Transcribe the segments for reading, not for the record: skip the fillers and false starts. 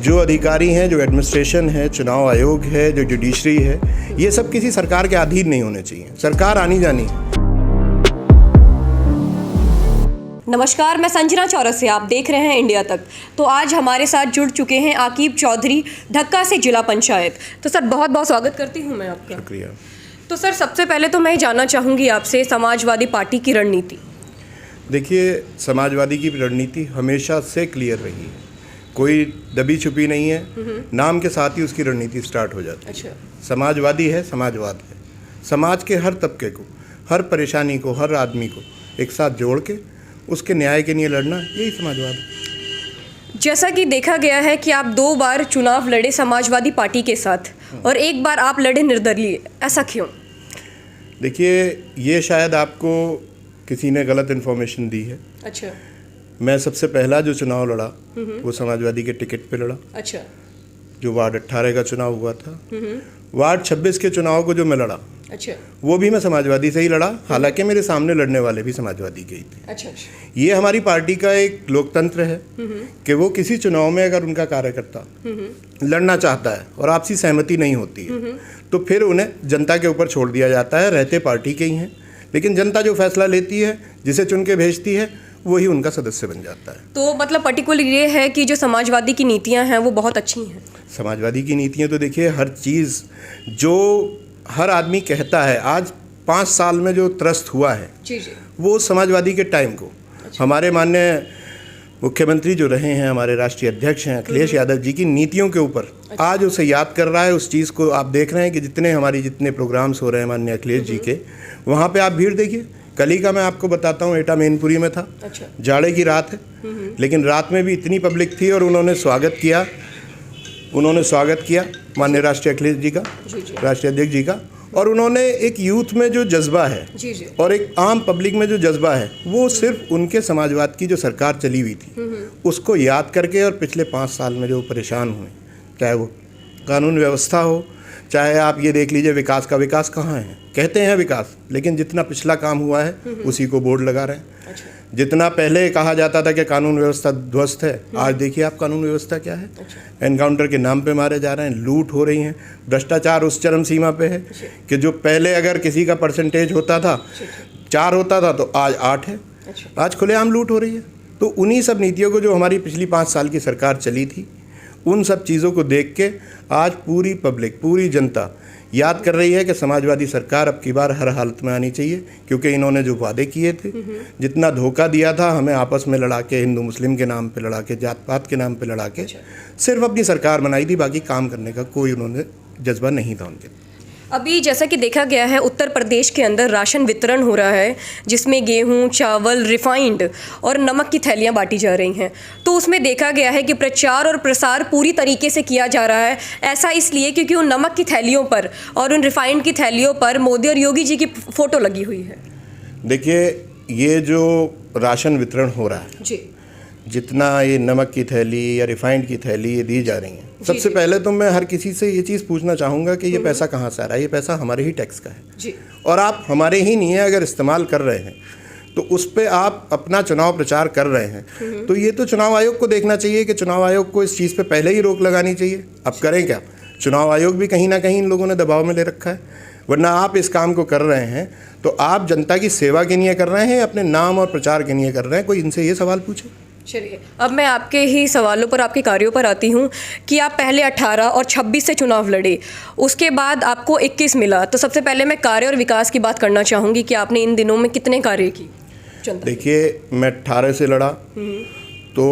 जो अधिकारी हैं, जो एडमिनिस्ट्रेशन है, चुनाव आयोग है, जो जुडिशरी है, ये सब किसी सरकार के अधीन नहीं होने चाहिए। सरकार आनी जानी है। नमस्कार, मैं संजना चौरसिया, आप देख रहे हैं इंडिया तक। तो आज हमारे साथ जुड़ चुके हैं आकिब चौधरी, ढक्का से जिला पंचायत। तो सर, बहुत बहुत स्वागत करती हूं मैं आपका। शुक्रिया। तो सर, सबसे पहले तो मैं जानना चाहूँगी आपसे समाजवादी पार्टी की रणनीति। देखिए, समाजवादी की रणनीति हमेशा से क्लियर रही है, कोई दबी छुपी नहीं है। नाम के साथ ही उसकी रणनीति स्टार्ट हो जाती है। अच्छा। समाजवादी है, समाजवाद है। समाज के हर तबके को, हर परेशानी को, हर आदमी को एक साथ जोड़ के उसके न्याय के लिए लड़ना, यही समाजवाद है। जैसा कि देखा गया है कि आप 2 बार चुनाव लड़े समाजवादी पार्टी के साथ और 1 बार आप लड़े निर्दलीय, ऐसा क्यों? देखिए, ये शायद आपको किसी ने गलत इन्फॉर्मेशन दी है। अच्छा। मैं सबसे पहला जो चुनाव लड़ा वो समाजवादी के टिकट पे लड़ा। अच्छा। जो वार्ड 18 का चुनाव हुआ था, वार्ड 26 के चुनाव को जो मैं लड़ा, अच्छा, वो भी मैं समाजवादी से ही लड़ा। हालांकि मेरे सामने लड़ने वाले भी समाजवादी के ही थे। अच्छा। ये हमारी पार्टी का एक लोकतंत्र है कि वो किसी चुनाव में अगर उनका कार्यकर्ता लड़ना चाहता है और आपसी सहमति नहीं होती है तो फिर उन्हें जनता के ऊपर छोड़ दिया जाता है। रहते पार्टी के ही हैं, लेकिन जनता जो फैसला लेती है, जिसे चुन के भेजती है, वही उनका सदस्य बन जाता है। तो मतलब पर्टिकुलर ये है कि जो समाजवादी की नीतियां हैं वो बहुत अच्छी हैं। समाजवादी की नीतियां तो देखिए, हर चीज़ जो हर आदमी कहता है, आज 5 साल में जो त्रस्त हुआ है जी जी, वो समाजवादी के टाइम को। अच्छा। हमारे माननीय मुख्यमंत्री जो रहे हैं, हमारे राष्ट्रीय अध्यक्ष हैं अखिलेश यादव जी की नीतियों के ऊपर अच्छा। आज उसे याद कर रहा है। उस चीज़ को आप देख रहे हैं कि जितने प्रोग्राम्स हो रहे हैं माननीय अखिलेश जी के, वहाँ पे आप भीड़ देखिए। कल ही का मैं आपको बताता हूँ, एटा मैनपुरी में था। अच्छा। जाड़े की रात है, लेकिन रात में भी इतनी पब्लिक थी और उन्होंने स्वागत किया माननीय राष्ट्रीय अखिलेश जी का, राष्ट्रीय अध्यक्ष जी का। और उन्होंने एक यूथ में जो जज्बा है जी और एक आम पब्लिक में जो जज्बा है, वो सिर्फ उनके समाजवाद की जो सरकार चली हुई थी उसको याद करके, और पिछले 5 साल में जो परेशान हुए, चाहे वो कानून व्यवस्था हो, चाहे आप ये देख लीजिए विकास कहाँ है। कहते हैं विकास, लेकिन जितना पिछला काम हुआ है उसी को बोर्ड लगा रहे हैं। अच्छा। जितना पहले कहा जाता था कि कानून व्यवस्था ध्वस्त है, आज देखिए आप कानून व्यवस्था क्या है। अच्छा। एनकाउंटर के नाम पे मारे जा रहे हैं, लूट हो रही हैं, भ्रष्टाचार उस चरम सीमा पे है कि जो पहले अगर किसी का परसेंटेज होता था 4 होता था तो आज 8 है। अच्छा। आज खुलेआम लूट हो रही है। तो उन्हीं सब नीतियों को जो हमारी पिछली 5 साल की सरकार चली थी, उन सब चीज़ों को देख के आज पूरी पब्लिक, पूरी जनता याद कर रही है कि समाजवादी सरकार अब की बार हर हालत में आनी चाहिए, क्योंकि इन्होंने जो वादे किए थे, जितना धोखा दिया था हमें आपस में लड़ा के, हिंदू मुस्लिम के नाम पे लड़ा के, जात पात के नाम पे लड़ा के, सिर्फ अपनी सरकार बनाई थी, बाकी काम करने का कोई उन्होंने जज्बा नहीं था उनके। अभी जैसा कि देखा गया है, उत्तर प्रदेश के अंदर राशन वितरण हो रहा है, जिसमें गेहूं, चावल, रिफाइंड और नमक की थैलियां बांटी जा रही हैं। तो उसमें देखा गया है कि प्रचार और प्रसार पूरी तरीके से किया जा रहा है। ऐसा इसलिए क्योंकि उन नमक की थैलियों पर और उन रिफाइंड की थैलियों पर मोदी और योगी जी की फ़ोटो लगी हुई है। देखिए, ये जो राशन वितरण हो रहा है जी, जितना ये नमक की थैली या रिफाइंड की थैली ये दी जा रही हैं, सबसे पहले तो मैं हर किसी से ये चीज़ पूछना चाहूँगा कि ये पैसा कहाँ से आ रहा है। ये पैसा हमारे ही टैक्स का है जी। और आप हमारे ही नहीं है अगर इस्तेमाल कर रहे हैं तो उस पर आप अपना चुनाव प्रचार कर रहे हैं, तो ये तो चुनाव आयोग को देखना चाहिए कि चुनाव आयोग को इस चीज़ पे पहले ही रोक लगानी चाहिए। अब करें क्या, चुनाव आयोग भी कहीं ना कहीं इन लोगों ने दबाव में ले रखा है। वरना आप इस काम को कर रहे हैं तो आप जनता की सेवा के लिए कर रहे हैं, अपने नाम और प्रचार के लिए कर रहे हैं। कोई इनसे ये सवाल पूछे। चलिए, अब मैं आपके ही सवालों पर, आपके कार्यों पर आती हूँ कि आप पहले 18 और 26 से चुनाव लड़े, उसके बाद आपको 21 मिला। तो सबसे पहले मैं कार्य और विकास की बात करना चाहूँगी कि आपने इन दिनों में कितने कार्य की। देखिए, मैं 18 से लड़ा तो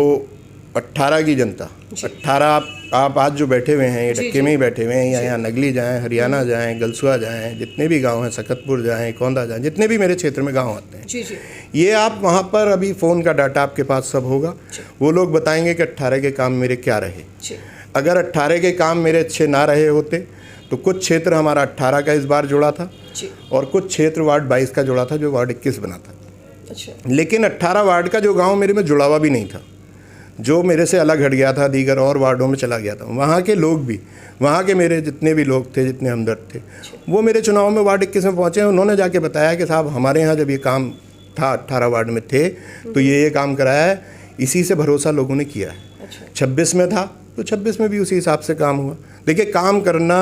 18 की जनता, 18 आप आज जो बैठे हुए हैं, ये ढक्के में ही बैठे हुए हैं, या यहाँ नगली जाएँ, हरियाणा जाएँ, गलसुआ जाएँ, जितने भी गांव हैं, सकतपुर जाएँ, कौंदा जाएँ, जितने भी मेरे क्षेत्र में गांव आते हैं, जी। ये आप वहाँ पर अभी फ़ोन का डाटा आपके पास सब होगा, वो लोग बताएंगे कि 18 के काम मेरे क्या रहे। अगर 18 के काम मेरे अच्छे ना रहे होते तो कुछ क्षेत्र हमारा 18 का इस बार जुड़ा था और कुछ क्षेत्र वार्ड 22 का जुड़ा था, जो वार्ड 21 बना था। अच्छा। लेकिन 18 वार्ड का जो गाँव मेरे में जुड़ा हुआ भी नहीं था, जो मेरे से अलग हट गया था, दीगर और वार्डों में चला गया था, वहाँ के लोग भी, वहाँ के मेरे जितने भी लोग थे, जितने हमदर्द थे, वो मेरे चुनाव में वार्ड 21 में पहुँचे। उन्होंने जाके बताया कि साहब, हमारे यहाँ जब ये काम था, 18 वार्ड में थे तो ये काम कराया है, इसी से भरोसा लोगों ने किया है। 26 में था तो 26 में भी उसी हिसाब से काम हुआ। देखिए, काम करना,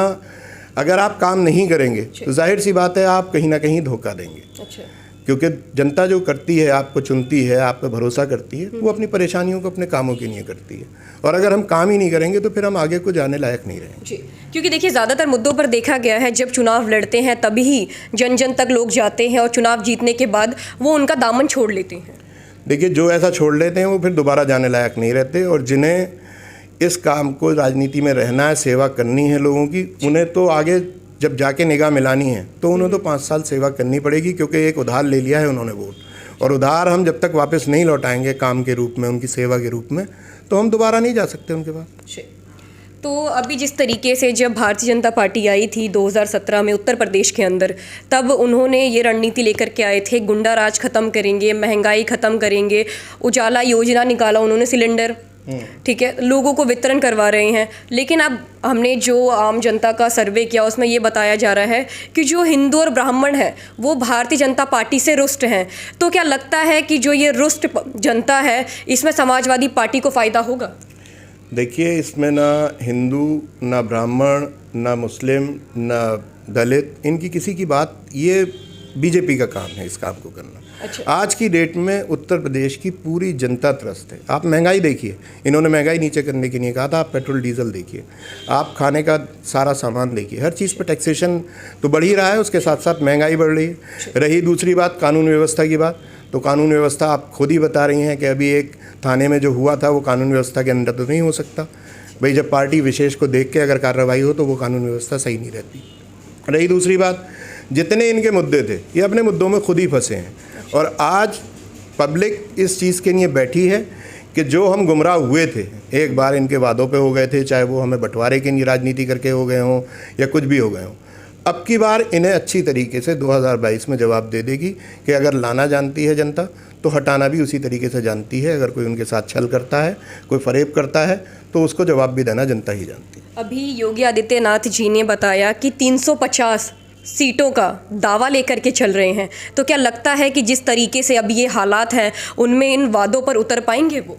अगर आप काम नहीं करेंगे तो जाहिर सी बात है आप कहीं ना कहीं धोखा देंगे। अच्छा। क्योंकि जनता जो करती है, आपको चुनती है, आप पे भरोसा करती है, वो अपनी परेशानियों को अपने कामों के लिए करती है। और अगर हम काम ही नहीं करेंगे तो फिर हम आगे को जाने लायक नहीं रहेंगे। जी, क्योंकि देखिए ज़्यादातर मुद्दों पर देखा गया है जब चुनाव लड़ते हैं तभी ही जन जन तक लोग जाते हैं और चुनाव जीतने के बाद वो उनका दामन छोड़ लेते हैं। देखिए, जो ऐसा छोड़ लेते हैं वो फिर दोबारा जाने लायक नहीं रहते, और जिन्हें इस काम को, राजनीति में रहना है, सेवा करनी है लोगों की, उन्हें तो आगे जब जाके निगाह मिलानी है तो उन्हें तो 5 साल सेवा करनी पड़ेगी, क्योंकि एक उधार ले लिया है उन्होंने वोट, और उधार हम जब तक वापस नहीं लौटाएंगे काम के रूप में, उनकी सेवा के रूप में, तो हम दोबारा नहीं जा सकते उनके पास। तो अभी जिस तरीके से जब भारतीय जनता पार्टी आई थी 2017 में उत्तर प्रदेश के अंदर, तब उन्होंने ये रणनीति लेकर के आए थे, गुंडा राज खत्म करेंगे, महंगाई खत्म करेंगे, उजाला योजना निकाला उन्होंने, सिलेंडर, ठीक है, लोगों को वितरण करवा रहे हैं। लेकिन अब हमने जो आम जनता का सर्वे किया उसमें ये बताया जा रहा है कि जो हिंदू और ब्राह्मण है वो भारतीय जनता पार्टी से रुष्ट हैं। तो क्या लगता है कि जो ये रुष्ट जनता है इसमें समाजवादी पार्टी को फ़ायदा होगा? देखिए, इसमें ना हिंदू, ना ब्राह्मण, ना मुस्लिम, ना दलित, इनकी किसी की बात, ये बीजेपी का काम है इस काम को करना। अच्छा। आज की डेट में उत्तर प्रदेश की पूरी जनता त्रस्त है। आप महंगाई देखिए, इन्होंने महंगाई नीचे करने के लिए कहा था। आप पेट्रोल डीजल देखिए, आप खाने का सारा सामान देखिए, हर चीज़ पर टैक्सेशन तो बढ़ ही रहा है, उसके साथ साथ महंगाई बढ़ रही है। रही दूसरी बात कानून व्यवस्था की बात, तो कानून व्यवस्था आप खुद ही बता रही हैं कि अभी एक थाने में जो हुआ था वो कानून व्यवस्था के अंदर तो नहीं हो सकता। भाई, जब पार्टी विशेष को देख के अगर कार्रवाई हो तो वो कानून व्यवस्था सही नहीं रहती। रही दूसरी बात, जितने इनके मुद्दे थे ये अपने मुद्दों में खुद ही फंसे हैं, और आज पब्लिक इस चीज़ के लिए बैठी है कि जो हम गुमराह हुए थे, एक बार इनके वादों पे हो गए थे, चाहे वो हमें बंटवारे की राजनीति करके हो गए हों या कुछ भी हो गए हों, अब की बार इन्हें अच्छी तरीके से 2022 में जवाब दे देगी कि अगर लाना जानती है जनता तो हटाना भी उसी तरीके से जानती है। अगर कोई उनके साथ छल करता है, कोई फरेब करता है, तो उसको जवाब भी देना जनता ही जानती है। अभी योगी आदित्यनाथ जी ने बताया कि 350 सीटों का दावा लेकर के चल रहे हैं, तो क्या लगता है कि जिस तरीके से अब ये हालात हैं उनमें इन वादों पर उतर पाएंगे वो?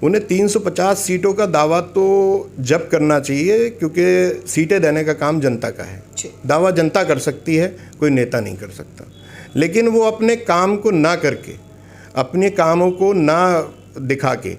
उन्हें 350 सीटों का दावा तो जब करना चाहिए, क्योंकि सीटें देने का काम जनता का है। दावा जनता कर सकती है, कोई नेता नहीं कर सकता। लेकिन वो अपने काम को ना करके, अपने कामों को ना दिखा के,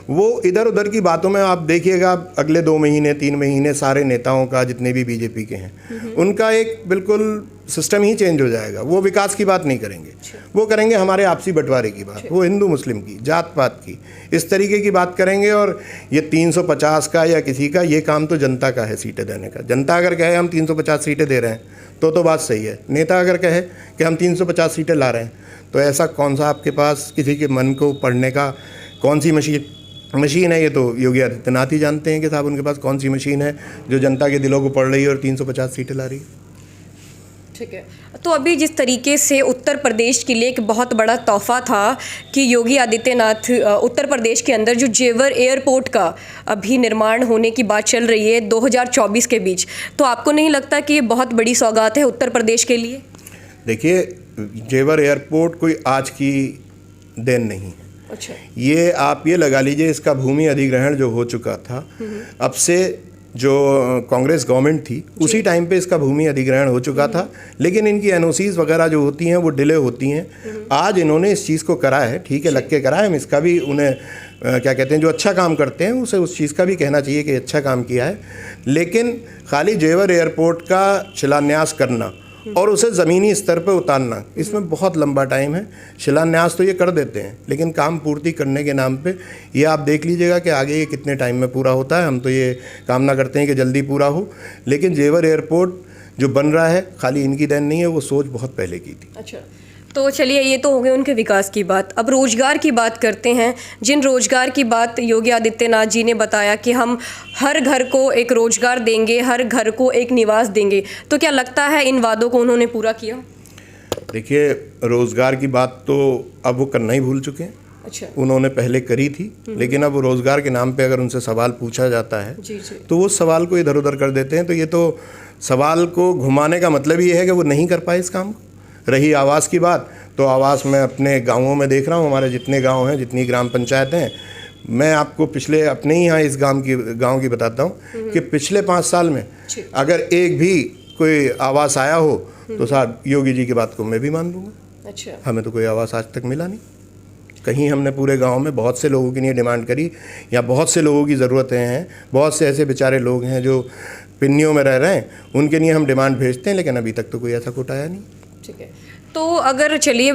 वो इधर उधर की बातों में, आप देखिएगा अगले 2 महीने 3 महीने सारे नेताओं का, जितने भी बीजेपी के हैं, उनका एक बिल्कुल सिस्टम ही चेंज हो जाएगा। वो विकास की बात नहीं करेंगे, वो करेंगे हमारे आपसी बंटवारे की बात, वो हिंदू मुस्लिम की, जात पात की, इस तरीके की बात करेंगे। और ये 350 का या किसी का, ये काम तो जनता का है सीटें देने का। जनता अगर कहे हम 350 सीटें दे रहे हैं तो बात सही है। नेता अगर कहे कि हम 350 सीटें ला रहे हैं, तो ऐसा कौन सा आपके पास किसी के मन को पढ़ने का कौन सी मशीन है? ये तो योगी आदित्यनाथ ही जानते हैं कि साहब उनके पास कौन सी मशीन है जो जनता के दिलों को पढ़ रही है और 350 सीटें ला रही है। ठीक है, तो अभी जिस तरीके से उत्तर प्रदेश के लिए एक बहुत बड़ा तोहफा था कि योगी आदित्यनाथ उत्तर प्रदेश के अंदर जो जेवर एयरपोर्ट का अभी निर्माण होने की बात चल रही है 2024 के बीच, तो आपको नहीं लगता कि ये बहुत बड़ी सौगात है उत्तर प्रदेश के लिए? देखिए, जेवर एयरपोर्ट कोई आज की देन नहीं है। अच्छा। ये आप ये लगा लीजिए, इसका भूमि अधिग्रहण जो हो चुका था, अब से जो कांग्रेस गवर्नमेंट थी उसी टाइम पे इसका भूमि अधिग्रहण हो चुका था, लेकिन इनकी एनओसीज वगैरह जो होती हैं वो डिले होती हैं। आज इन्होंने इस चीज़ को करा है, ठीक है, लग के करा है। हम इसका भी उन्हें क्या कहते हैं, जो अच्छा काम करते हैं उसे उस चीज़ का भी कहना चाहिए कि अच्छा काम किया है। लेकिन खाली जेवर एयरपोर्ट का शिलान्यास करना और उसे ज़मीनी स्तर पर उतारना, इसमें बहुत लंबा टाइम है। शिलान्यास तो ये कर देते हैं, लेकिन काम पूर्ति करने के नाम पे ये आप देख लीजिएगा कि आगे ये कितने टाइम में पूरा होता है। हम तो ये कामना करते हैं कि जल्दी पूरा हो, लेकिन जेवर एयरपोर्ट जो बन रहा है खाली इनकी देन नहीं है, वो सोच बहुत पहले की थी। अच्छा, तो चलिए, ये तो हो गए उनके विकास की बात। अब रोजगार की बात करते हैं। जिन रोजगार की बात योगी आदित्यनाथ जी ने बताया कि हम हर घर को एक रोजगार देंगे, हर घर को एक निवास देंगे, तो क्या लगता है इन वादों को उन्होंने पूरा किया? देखिए, रोजगार की बात तो अब वो करना ही भूल चुके हैं। अच्छा। उन्होंने पहले करी थी, लेकिन अब रोजगार के नाम पे अगर उनसे सवाल पूछा जाता है जी। तो वो सवाल को इधर उधर कर देते हैं। तो ये तो सवाल को घुमाने का मतलब ये है कि वो नहीं कर पाए इस काम को। रही आवास की बात, तो आवास में अपने गांवों में देख रहा हूँ, हमारे जितने गांव हैं, जितनी ग्राम पंचायत हैं, मैं आपको पिछले अपने ही यहाँ इस गांव की बताता हूँ कि पिछले 5 साल में अगर एक भी कोई आवास आया हो तो साहब योगी जी की बात को मैं भी मान लूँगा। अच्छा, हमें तो कोई आवास आज तक मिला नहीं कहीं। हमने पूरे गांव में बहुत से लोगों के लिए डिमांड करी, या बहुत से लोगों की ज़रूरतें हैं, बहुत से ऐसे बेचारे लोग हैं जो पिन्नियों में रह रहे हैं, उनके लिए हम डिमांड भेजते हैं, लेकिन अभी तक तो कोई ऐसा कोट आया नहीं। ठीक है, तो अगर चलिए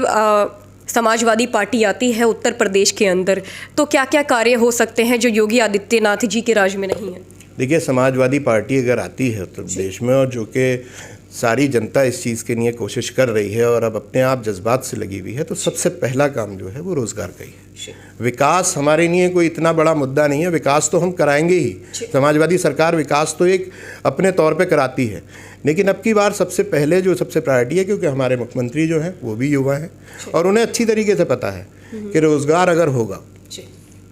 समाजवादी पार्टी आती है उत्तर प्रदेश के अंदर, तो क्या क्या कार्य हो सकते हैं जो योगी आदित्यनाथ जी के राज में नहीं है? देखिए, समाजवादी पार्टी अगर आती है उत्तर प्रदेश में, और जो कि सारी जनता इस चीज़ के लिए कोशिश कर रही है और अब अपने आप जज्बात से लगी हुई है, तो सबसे पहला काम जो है वो रोज़गार का ही है। विकास हमारे लिए कोई इतना बड़ा मुद्दा नहीं है, विकास तो हम कराएंगे ही। समाजवादी सरकार विकास तो एक अपने तौर पे कराती है, लेकिन अब की बार सबसे पहले जो सबसे प्रायोरिटी है, क्योंकि हमारे मुख्यमंत्री जो हैं वो भी युवा हैं और उन्हें अच्छी तरीके से पता है कि रोज़गार अगर होगा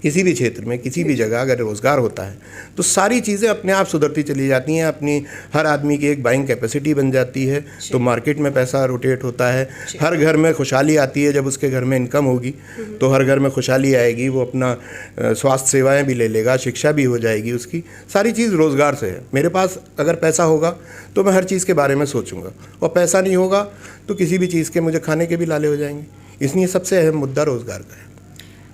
किसी भी क्षेत्र में, किसी भी जगह अगर रोज़गार होता है तो सारी चीज़ें अपने आप सुधरती चली जाती हैं। अपनी हर आदमी की एक बाइंग कैपेसिटी बन जाती है, तो मार्केट में पैसा रोटेट होता है। हर घर में खुशहाली आती है, जब उसके घर में इनकम होगी तो हर घर में खुशहाली आएगी। वो अपना स्वास्थ्य सेवाएं भी ले लेगा, शिक्षा भी हो जाएगी उसकी, सारी चीज़ रोज़गार से है। मेरे पास अगर पैसा होगा तो मैं हर चीज़ के बारे में सोचूंगा, और पैसा नहीं होगा तो किसी भी चीज़ के मुझे खाने के भी लाले हो जाएंगे। इसलिए सबसे अहम मुद्दा रोज़गार का है।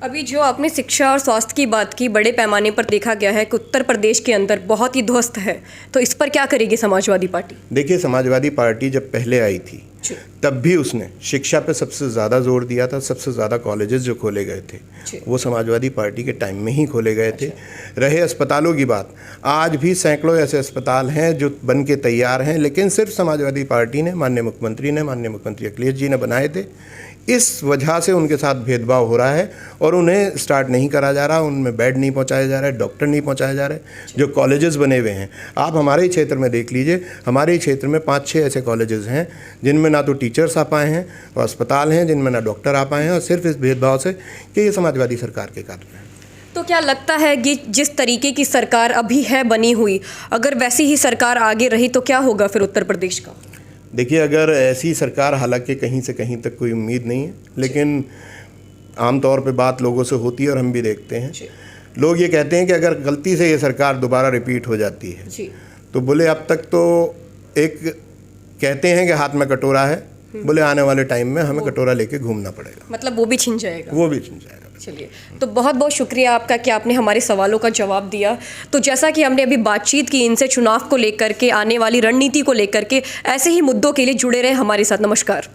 अभी जो आपने शिक्षा और स्वास्थ्य की बात की, बड़े पैमाने पर देखा गया है कि उत्तर प्रदेश के अंदर बहुत ही ध्वस्त है, तो इस पर क्या करेगी समाजवादी पार्टी? देखिए, समाजवादी पार्टी जब पहले आई थी तब भी उसने शिक्षा पे सबसे ज़्यादा जोर दिया था। सबसे ज़्यादा कॉलेजेस जो खोले गए थे वो समाजवादी पार्टी के टाइम में ही खोले गए थे। रहे अस्पतालों की बात, आज भी सैकड़ों ऐसे अस्पताल हैं जो बन के तैयार हैं, लेकिन सिर्फ समाजवादी पार्टी ने, माननीय मुख्यमंत्री अखिलेश जी ने बनाए थे। इस वजह से उनके साथ भेदभाव हो रहा है और उन्हें स्टार्ट नहीं करा जा रहा, उनमें बेड नहीं पहुंचाया जा रहा है, डॉक्टर नहीं पहुंचाए जा रहे। जो कॉलेजेस बने हुए हैं, आप हमारे ही क्षेत्र में देख लीजिए, हमारे ही क्षेत्र में 5-6 ऐसे कॉलेजेस हैं जिनमें ना तो टीचर्स आ पाए हैं, और अस्पताल हैं जिनमें ना डॉक्टर आ पाए हैं, और सिर्फ इस भेदभाव से कि ये समाजवादी सरकार के कारण है। तो क्या लगता है कि जिस तरीके की सरकार अभी है बनी हुई, अगर वैसी ही सरकार आगे रही तो क्या होगा फिर उत्तर प्रदेश का? देखिए, अगर ऐसी सरकार, हालांकि कहीं से कहीं तक कोई उम्मीद नहीं है, लेकिन आमतौर पे बात लोगों से होती है और हम भी देखते हैं। लोग ये कहते हैं कि अगर गलती से ये सरकार दोबारा रिपीट हो जाती है तो बोले अब तक तो एक कहते हैं कि हाथ में कटोरा है, बोले आने वाले टाइम में हमें कटोरा लेके घूमना पड़ेगा। मतलब वो भी छिन जाएगा? वो भी छिन जाएगा। चलिए, तो बहुत बहुत शुक्रिया आपका कि आपने हमारे सवालों का जवाब दिया। तो जैसा कि हमने अभी बातचीत की इनसे चुनाव को लेकर के, आने वाली रणनीति को लेकर के, ऐसे ही मुद्दों के लिए जुड़े रहे हमारे साथ। नमस्कार।